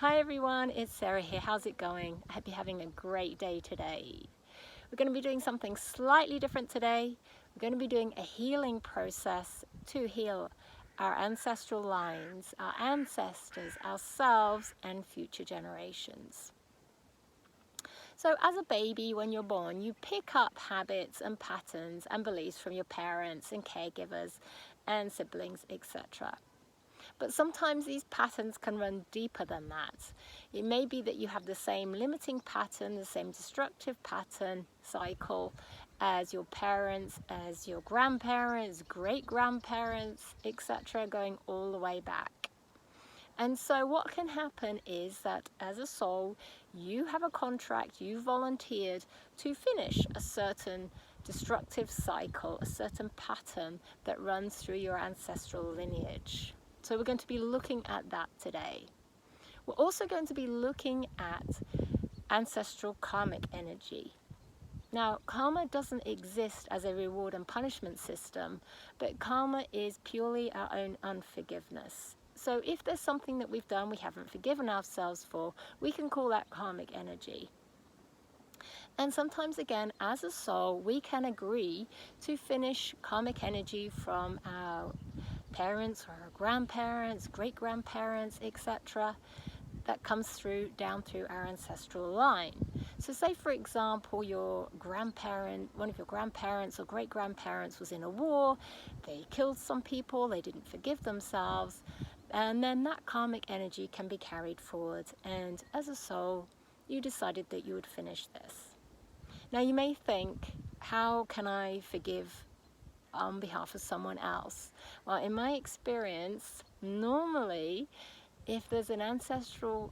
Hi everyone, it's Sarah here. How's it going? I hope you're having a great day today. We're going to be doing something slightly different today. We're going to be doing a healing process to heal our ancestral lines, our ancestors, ourselves, and future generations. So as a baby, when you're born, you pick up habits and patterns and beliefs from your parents and caregivers and siblings, etc. But sometimes these patterns can run deeper than that. It may be that you have the same limiting pattern, the same destructive pattern cycle as your parents, as your grandparents, great-grandparents, etc., going all the way back. And so what can happen is that as a soul, you have a contract, you volunteered to finish a certain destructive cycle, a certain pattern that runs through your ancestral lineage. So we're going to be looking at that today. We're also going to be looking at ancestral karmic energy. Now, karma doesn't exist as a reward and punishment system, but karma is purely our own unforgiveness. So if there's something that we've done we haven't forgiven ourselves for, we can call that karmic energy. And sometimes again, as a soul, we can agree to finish karmic energy from our parents or our grandparents, great-grandparents, etc. that comes through down through our ancestral line. So say for example your grandparent, one of your grandparents or great-grandparents was in a war, they killed some people, they didn't forgive themselves, and then that karmic energy can be carried forward, and as a soul you decided that you would finish this. Now you may think, how can I forgive on behalf of someone else? Well, in my experience, normally if there's an ancestral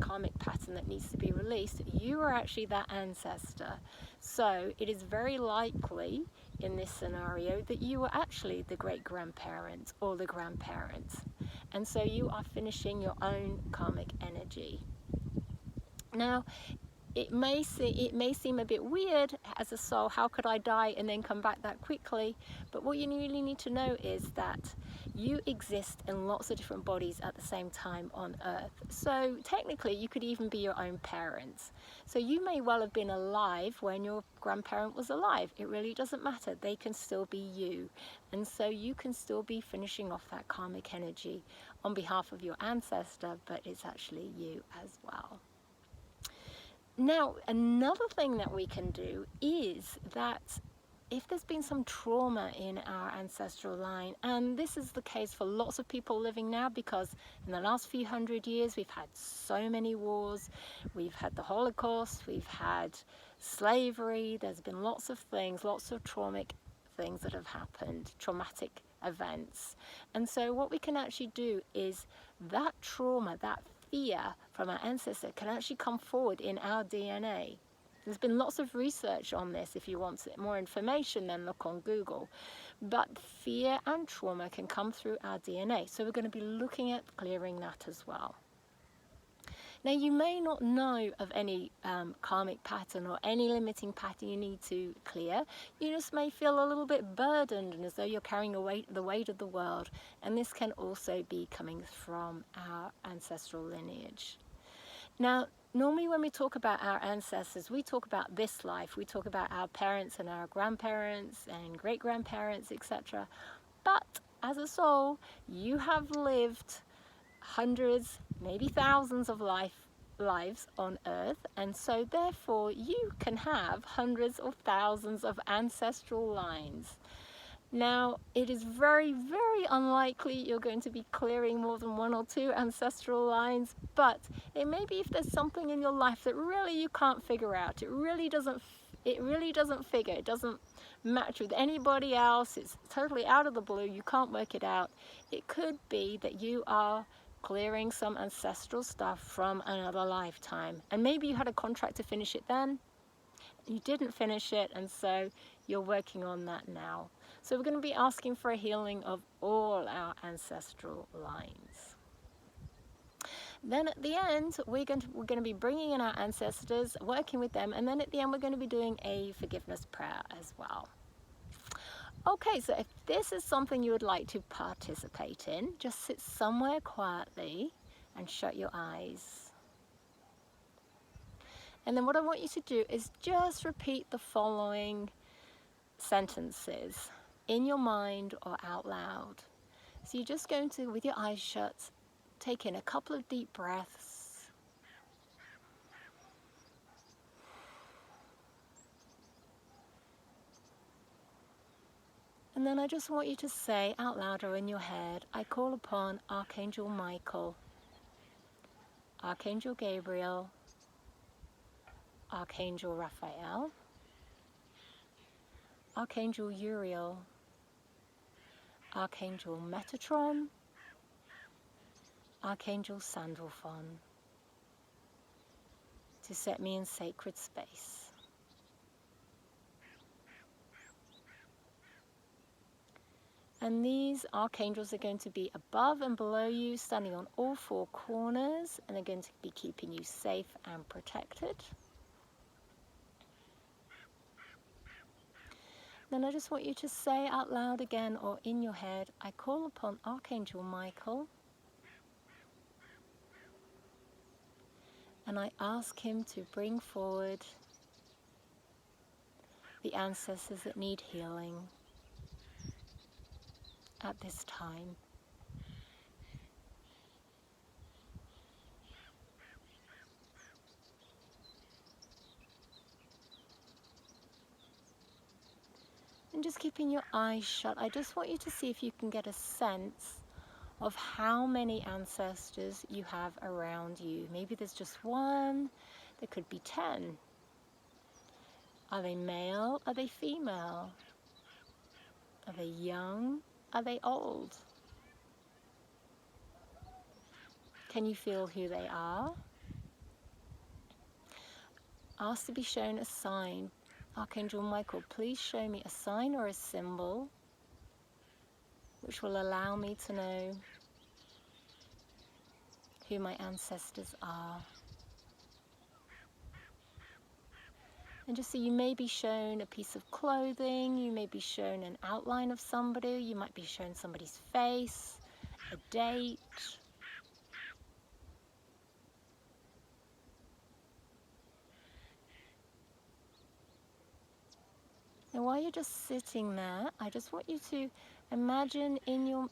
karmic pattern that needs to be released, you are actually that ancestor. So it is very likely in this scenario that you were actually the great-grandparent or the grandparent. And so you are finishing your own karmic energy. Now, it may seem a bit weird as a soul, how could I die and then come back that quickly? But what you really need to know is that you exist in lots of different bodies at the same time on Earth. So technically you could even be your own parents. So you may well have been alive when your grandparent was alive. It really doesn't matter. They can still be you. And so you can still be finishing off that karmic energy on behalf of your ancestor, but it's actually you as well. Now, another thing that we can do is that if there's been some trauma in our ancestral line, and this is the case for lots of people living now, because in the last few hundred years we've had so many wars, we've had the Holocaust, we've had slavery, there's been lots of things, lots of traumatic things that have happened, traumatic events. And so what we can actually do is that trauma, that fear from our ancestor can actually come forward in our DNA. There's been lots of research on this. If you want more information, then look on Google. But fear and trauma can come through our DNA. So we're going to be looking at clearing that as well. Now, you may not know of any karmic pattern or any limiting pattern you need to clear. You just may feel a little bit burdened and as though you're carrying the weight of the world. And this can also be coming from our ancestral lineage. Now, normally when we talk about our ancestors, we talk about this life. We talk about our parents and our grandparents and great-grandparents, etc. But as a soul, you have lived hundreds, maybe thousands of lives on Earth, and so therefore you can have hundreds of thousands of ancestral lines. Now, it is very, very unlikely you're going to be clearing more than one or two ancestral lines, but it may be if there's something in your life that really you can't figure out. It really doesn't figure. It doesn't match with anybody else. It's totally out of the blue. You can't work it out. It could be that you are clearing some ancestral stuff from another lifetime, and maybe you had a contract to finish it then, you didn't finish it, and so you're working on that now. So we're going to be asking for a healing of all our ancestral lines. Then at the end, we're going to be bringing in our ancestors, working with them, and then at the end we're going to be doing a forgiveness prayer as well. Okay, so if this is something you would like to participate in, just sit somewhere quietly and shut your eyes. And then what I want you to do is just repeat the following sentences in your mind or out loud. So you're just going to, with your eyes shut, take in a couple of deep breaths. And then I just want you to say out loud or in your head, I call upon Archangel Michael, Archangel Gabriel, Archangel Raphael, Archangel Uriel, Archangel Metatron, Archangel Sandalphon, to set me in sacred space. And these archangels are going to be above and below you, standing on all four corners, and they're going to be keeping you safe and protected. Then I just want you to say out loud again or in your head, I call upon Archangel Michael, and I ask him to bring forward the ancestors that need healing at this time. And just keeping your eyes shut, I just want you to see if you can get a sense of how many ancestors you have around you. Maybe there's just one, there could be 10. Are they male? Are they female? Are they young? Are they old? Can you feel who they are? Ask to be shown a sign. Archangel Michael, please show me a sign or a symbol which will allow me to know who my ancestors are. And just so you may be shown a piece of clothing, you may be shown an outline of somebody, you might be shown somebody's face, a date. And while you're just sitting there, I just want you to imagine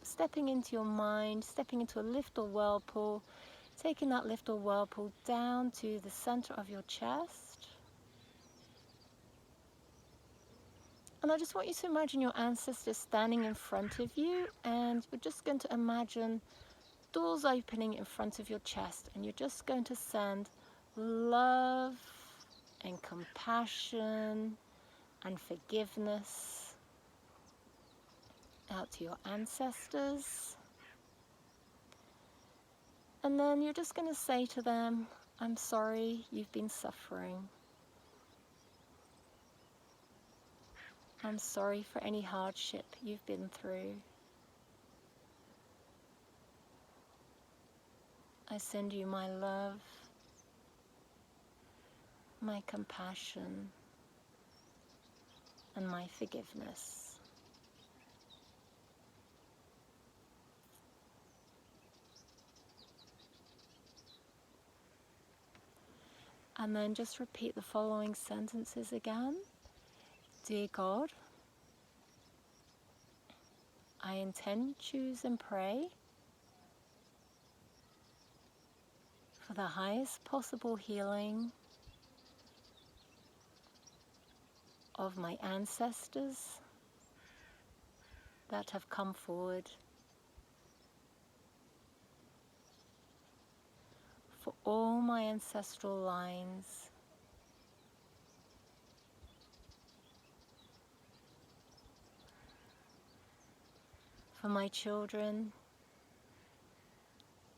stepping into your mind, stepping into a lift or whirlpool, taking that lift or whirlpool down to the center of your chest. And I just want you to imagine your ancestors standing in front of you, and we're just going to imagine doors opening in front of your chest, and you're just going to send love and compassion and forgiveness out to your ancestors. And then you're just going to say to them, I'm sorry you've been suffering. I'm sorry for any hardship you've been through. I send you my love, my compassion, and my forgiveness. And then just repeat the following sentences again. Dear God, I intend, choose, and pray for the highest possible healing of my ancestors that have come forward, for all my ancestral lines, for my children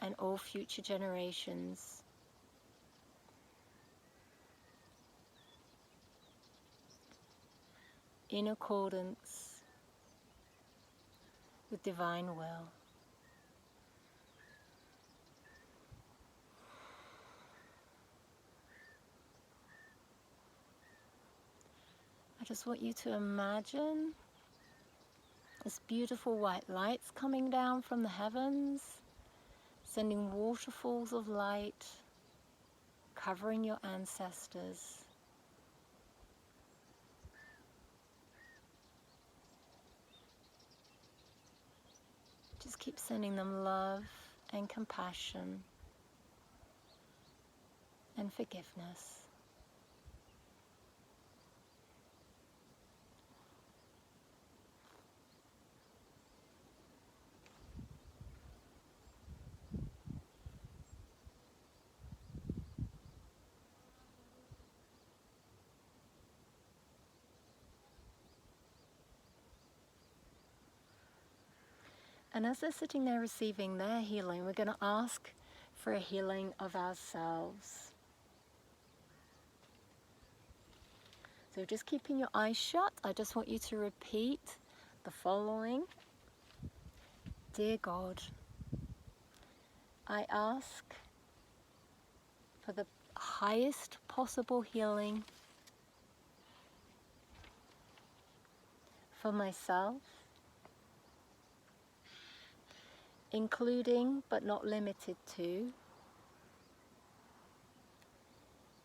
and all future generations, in accordance with divine will. I just want you to imagine this beautiful white lights coming down from the heavens, sending waterfalls of light, covering your ancestors. Just keep sending them love and compassion and forgiveness. And as they're sitting there receiving their healing, we're going to ask for a healing of ourselves. So just keeping your eyes shut, I just want you to repeat the following. Dear God, I ask for the highest possible healing for myself, including but not limited to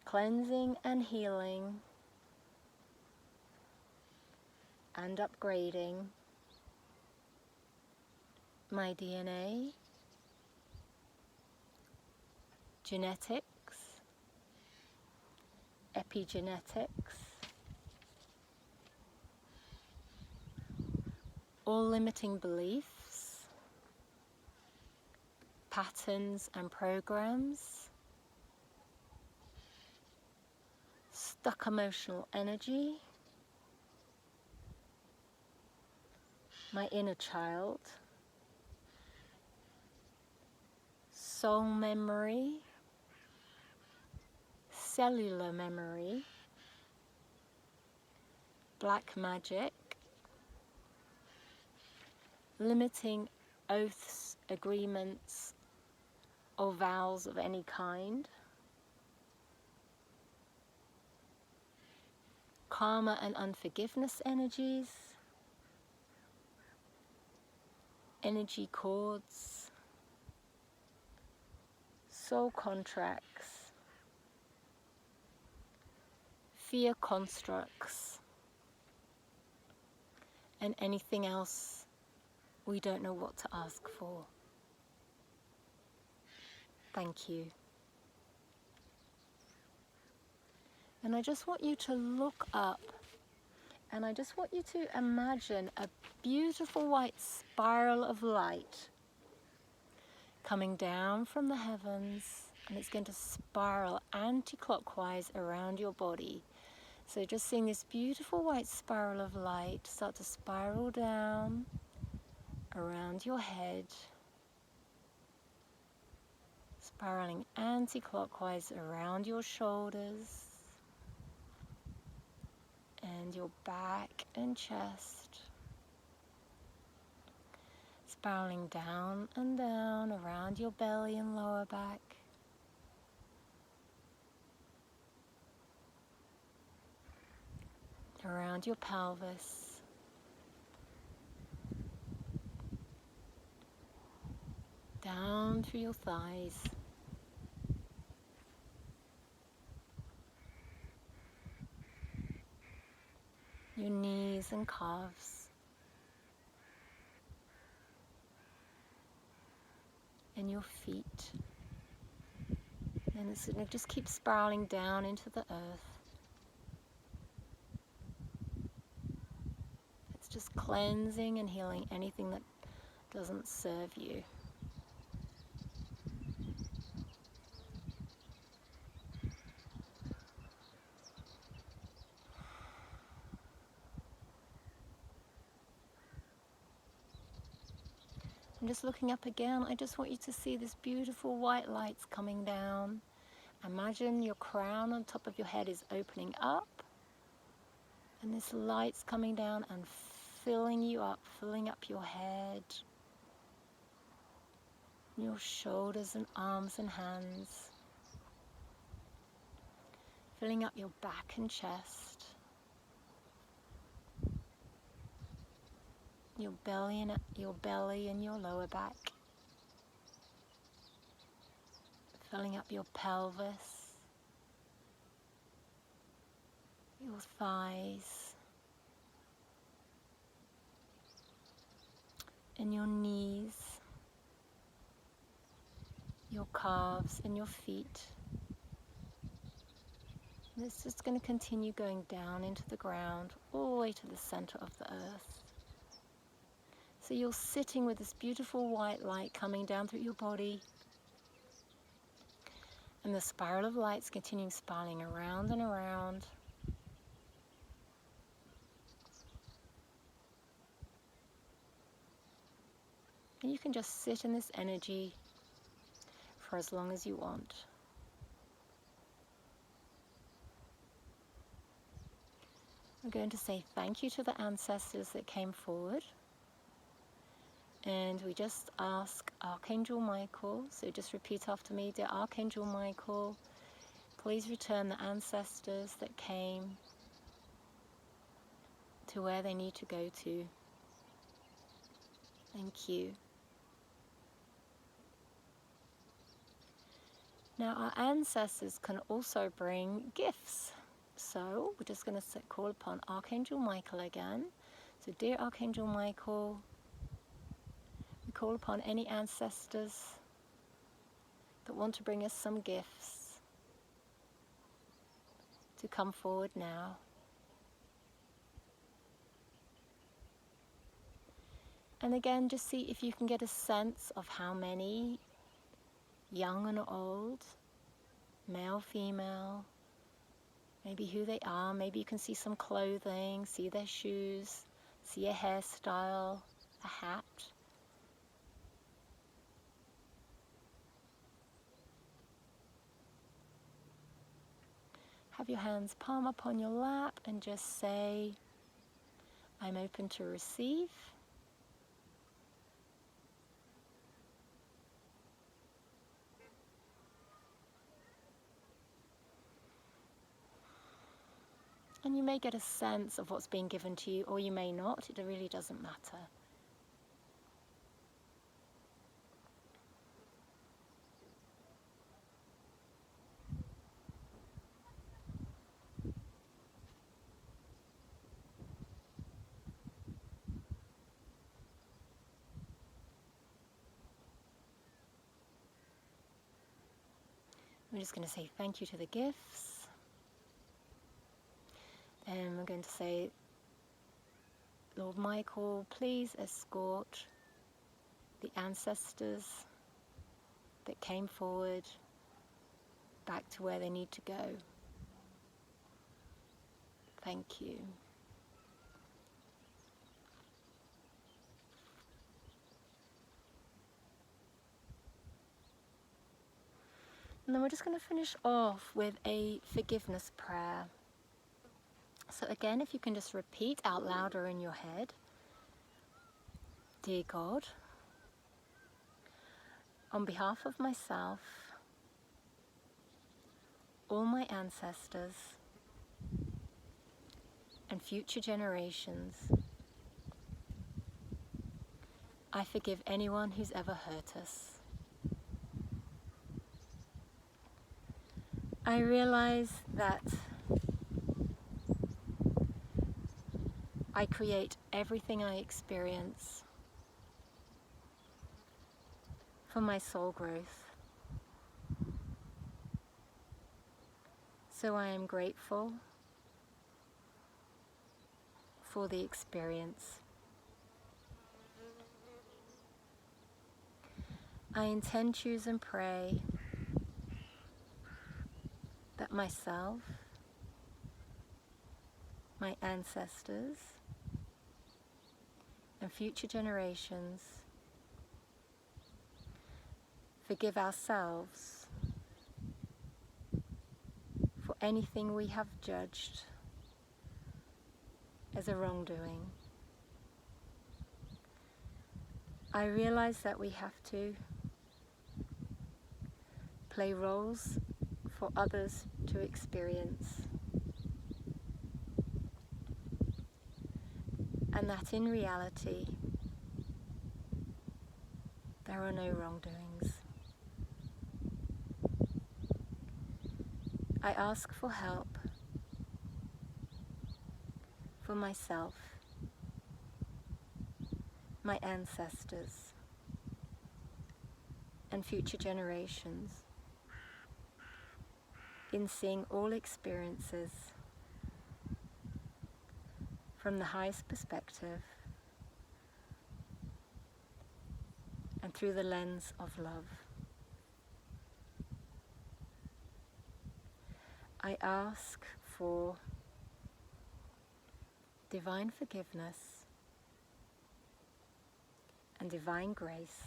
cleansing and healing and upgrading my DNA, genetics, epigenetics, all limiting beliefs, patterns and programs, stuck emotional energy, my inner child, soul memory, cellular memory, black magic, limiting oaths, agreements, or vows of any kind, karma and unforgiveness energies, energy cords, soul contracts, fear constructs, and anything else we don't know what to ask for. Thank you. And I just want you to look up, and I just want you to imagine a beautiful white spiral of light coming down from the heavens, and it's going to spiral anti-clockwise around your body. So just seeing this beautiful white spiral of light start to spiral down around your head, spiraling anti-clockwise around your shoulders and your back and chest, spiraling down and down around your belly and lower back, around your pelvis, down through your thighs, your knees and calves, and your feet. And it's going to just keep spiraling down into the earth. It's just cleansing and healing anything that doesn't serve you. And just looking up again, I just want you to see this beautiful white lights coming down. Imagine your crown on top of your head is opening up, and this light's coming down and filling you up, filling up your head, your shoulders and arms and hands, filling up your back and chest, your belly and your lower back, filling up your pelvis, your thighs, and your knees, your calves and your feet. And it's just going to continue going down into the ground, all the way to the center of the earth. So you're sitting with this beautiful white light coming down through your body, and the spiral of light's continuing spiraling around and around. And you can just sit in this energy for as long as you want. I'm going to say thank you to the ancestors that came forward. And we just ask Archangel Michael, so just repeat after me, dear Archangel Michael, please return the ancestors that came to where they need to go to. Thank you. Now our ancestors can also bring gifts. So we're just going to call upon Archangel Michael again. So dear Archangel Michael, we call upon any ancestors that want to bring us some gifts to come forward now. And again, just see if you can get a sense of how many, young and old, male, female, maybe who they are. Maybe you can see some clothing, see their shoes, see a hairstyle, a hat. Have your hands palm upon your lap and just say, I'm open to receive. And you may get a sense of what's being given to you, or you may not. It really doesn't matter. We're just going to say thank you to the gifts. And we're going to say, Lord Michael, please escort the ancestors that came forward back to where they need to go. Thank you. And then we're just going to finish off with a forgiveness prayer. So again, if you can just repeat out loud or in your head, Dear God, on behalf of myself, all my ancestors, and future generations, I forgive anyone who's ever hurt us. I realize that I create everything I experience for my soul growth. So I am grateful for the experience. I intend, choose, and pray that myself, my ancestors, and future generations forgive ourselves for anything we have judged as a wrongdoing. I realize that we have to play roles for others to experience, and that in reality there are no wrongdoings. I ask for help for myself, my ancestors, and future generations in seeing all experiences from the highest perspective and through the lens of love. I ask for divine forgiveness and divine grace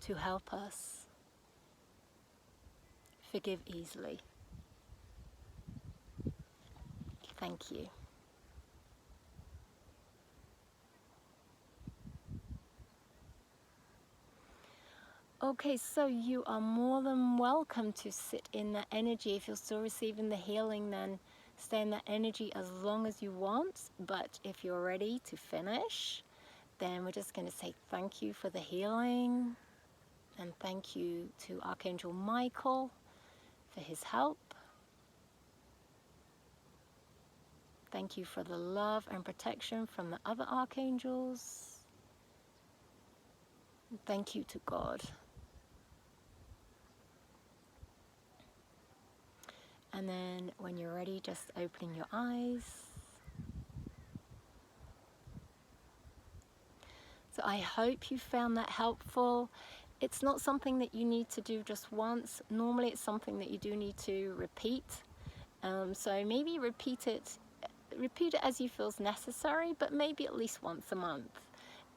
to help us forgive easily. Thank you. Okay, so you are more than welcome to sit in that energy. If you're still receiving the healing, then stay in that energy as long as you want. But if you're ready to finish, then we're just going to say thank you for the healing. And thank you to Archangel Michael for his help. Thank you for the love and protection from the other archangels. Thank you to God. And then when you're ready, just opening your eyes. So I hope you found that helpful. It's not something that you need to do just once. Normally it's something that you do need to repeat. So maybe repeat it as you feel is necessary, but maybe at least once a month.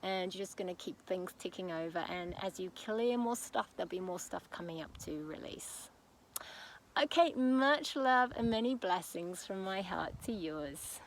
And you're just going to keep things ticking over. And as you clear more stuff, there'll be more stuff coming up to release. Okay, much love and many blessings from my heart to yours.